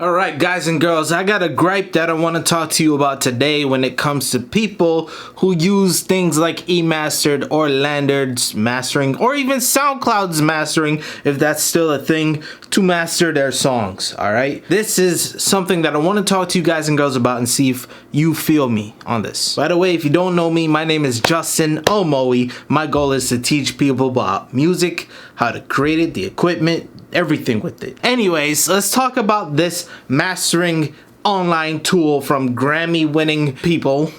Alright guys and girls, I got a gripe that I want to talk to you about today when it comes to people who use things like eMastered or LandR's mastering or even SoundCloud's mastering, if that's still a thing, to master their songs. Alright, this is something that I want to talk to you guys and girls about and see if you feel me on this. By the way, if you don't know me, my name is Justin Omoi. My goal is to teach people about music, how to create it, the equipment, everything with it. Anyways, let's talk about this mastering online tool from Grammy winning people,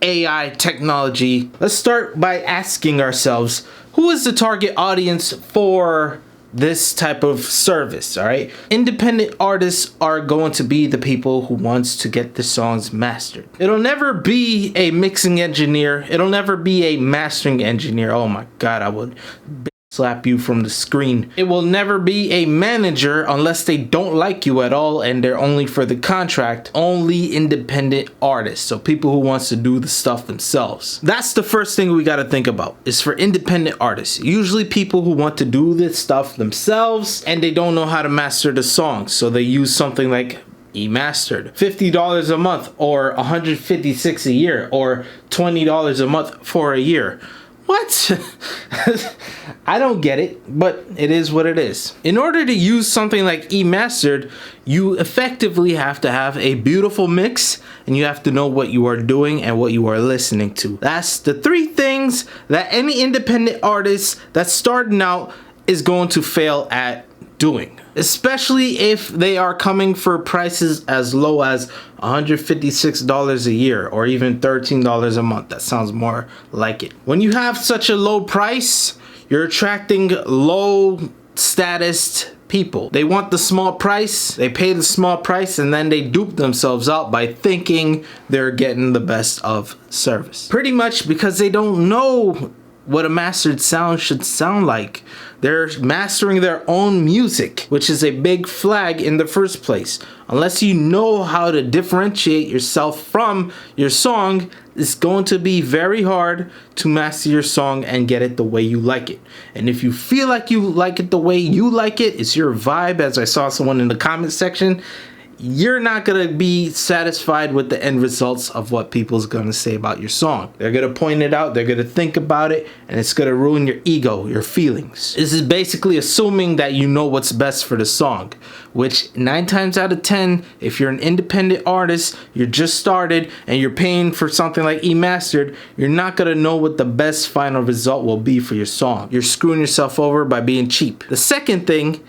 AI technology. Let's start by asking ourselves, who is the target audience for this type of service? All right, independent artists are going to be the people who wants to get the songs mastered. It'll never be a mixing engineer, it'll never be a mastering engineer. Oh my god, I would slap you from the screen. It will never be a manager unless they don't like you at all and they're only for the contract. Only independent artists, so people who wants to do the stuff themselves. That's the first thing we got to think about, is for independent artists. Usually people who want to do this stuff themselves and they don't know how to master the songs, so they use something like eMastered. $50 a month or $156 a year or $20 a month for a year. What? I don't get it, but it is what it is. In order to use something like eMastered, you effectively have to have a beautiful mix and you have to know what you are doing and what you are listening to. That's the three things that any independent artist that's starting out is going to fail at doing, especially if they are coming for prices as low as $156 a year or even $13 a month. That sounds more like it. When you have such a low price, you're attracting low status people. They want the small price, they pay the small price, and then they dupe themselves out by thinking they're getting the best of service. Pretty much because they don't know what a mastered sound should sound like. They're mastering their own music, which is a big flag in the first place. Unless you know how to differentiate yourself from your song, it's going to be very hard to master your song and get it the way you like it. And if you feel like you like it the way you like it, it's your vibe, as I saw someone in the comment section, you're not gonna be satisfied with the end results of what people's gonna say about your song. They're gonna point it out, they're gonna think about it, and it's gonna ruin your ego, your feelings. This is basically assuming that you know what's best for the song, which 9 times out of 10, if you're an independent artist, you're just started, and you're paying for something like eMastered, you're not gonna know what the best final result will be for your song. You're screwing yourself over by being cheap. The second thing,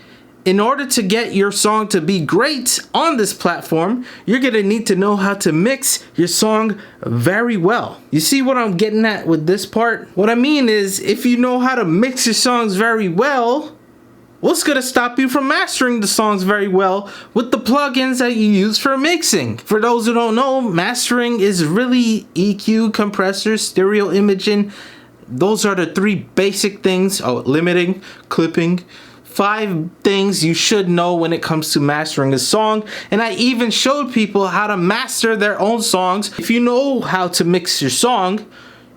in order to get your song to be great on this platform, you're gonna need to know how to mix your song very well. You see what I'm getting at with this part? What I mean is, if you know how to mix your songs very well, what's gonna stop you from mastering the songs very well with the plugins that you use for mixing? For those who don't know, mastering is really EQ, compressor, stereo imaging. Those are the 3 basic things. Oh, limiting, clipping. 5 things you should know when it comes to mastering a song, and I even showed people how to master their own songs. If you know how to mix your song,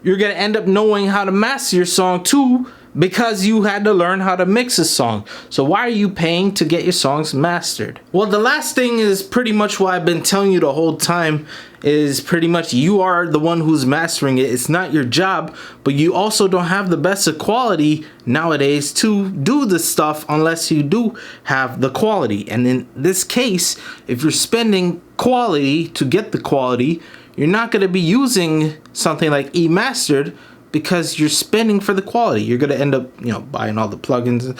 you're gonna end up knowing how to master your song too, because you had to learn how to mix a song. So why are you paying to get your songs mastered? Well, the last thing is pretty much what I've been telling you the whole time, is pretty much you are the one who's mastering it. It's not your job, but you also don't have the best of quality nowadays to do this stuff unless you do have the quality. And in this case, if you're spending quality to get the quality, you're not going to be using something like eMastered, because you're spending for the quality. You're gonna end up, buying all the plugins,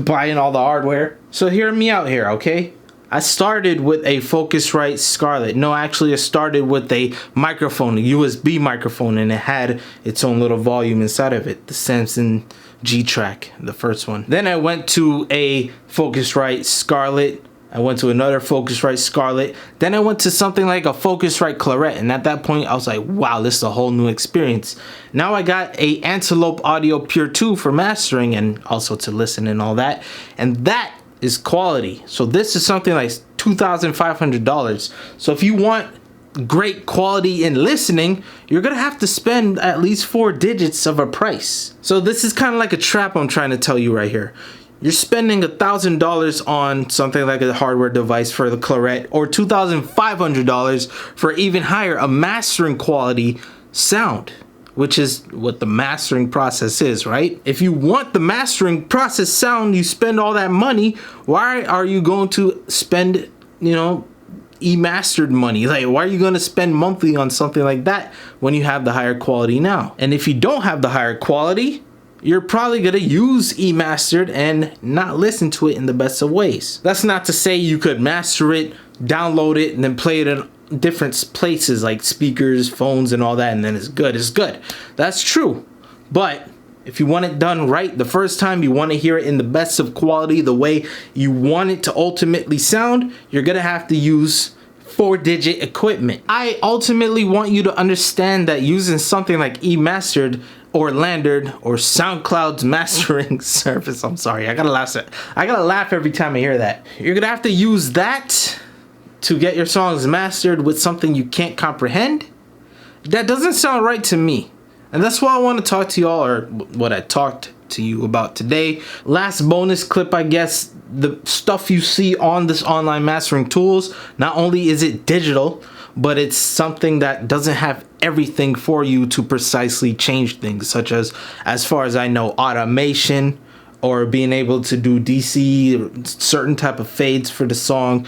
buying all the hardware. So hear me out here, okay? I started with a Focusrite Scarlett. No, actually I started with a microphone, a USB microphone, and it had its own little volume inside of it, the Samson G-Track, the first one. Then I went to a Focusrite Scarlett. I went to another Focusrite Scarlett. Then I went to something like a Focusrite Claret, and at that point I was like, wow, this is a whole new experience. Now I got a Antelope Audio Pure 2 for mastering and also to listen and all that, and that is quality. So this is something like $2,500. So if you want great quality in listening, you're gonna have to spend at least 4 digits of a price. So this is kind of like a trap I'm trying to tell you right here. you're spending $1,000 on something like a hardware device for the claret, or $2,500 for even higher, a mastering quality sound, which is what the mastering process is, right? If you want the mastering process sound, you spend all that money. Why are you going to spend, you know, eMastered money? Like, why are you going to spend monthly on something like that when you have the higher quality now? And if you don't have the higher quality, you're probably going to use eMastered and not listen to it in the best of ways. That's not to say you could master it, download it, and then play it in different places like speakers, phones, and all that, and then it's good. It's good. That's true. But if you want it done right the first time, you want to hear it in the best of quality, the way you want it to ultimately sound, you're going to have to use 4-digit equipment. I ultimately want you to understand that using something like eMastered or LandR or SoundCloud's mastering service, I'm sorry, I gotta laugh every time I hear that. You're gonna have to use that to get your songs mastered with something you can't comprehend. That doesn't sound right to me. And that's why I want to talk to y'all, or what I talked to you about today. Last bonus clip, I guess, the stuff you see on this online mastering tools, not only is it digital, but it's something that doesn't have everything for you to precisely change things, such as far as I know, automation, or being able to do DC, certain type of fades for the song,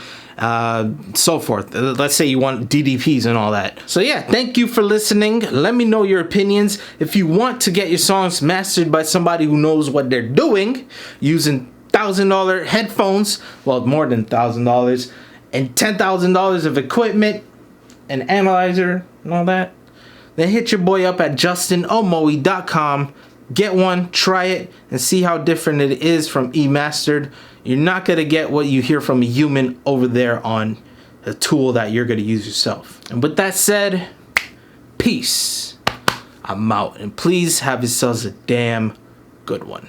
so forth. Let's say you want DDPs and all that. So yeah, thank you for listening. Let me know your opinions. If you want to get your songs mastered by somebody who knows what they're doing, using $1,000 headphones, well, more than $1,000, and $10,000 of equipment, an analyzer, and all that, then hit your boy up at justinomoi.com. Get one, try it, and see how different it is from eMastered. You're not going to get what you hear from a human over there on a tool that you're going to use yourself. And with that said, peace. I'm out. And please have yourselves a damn good one.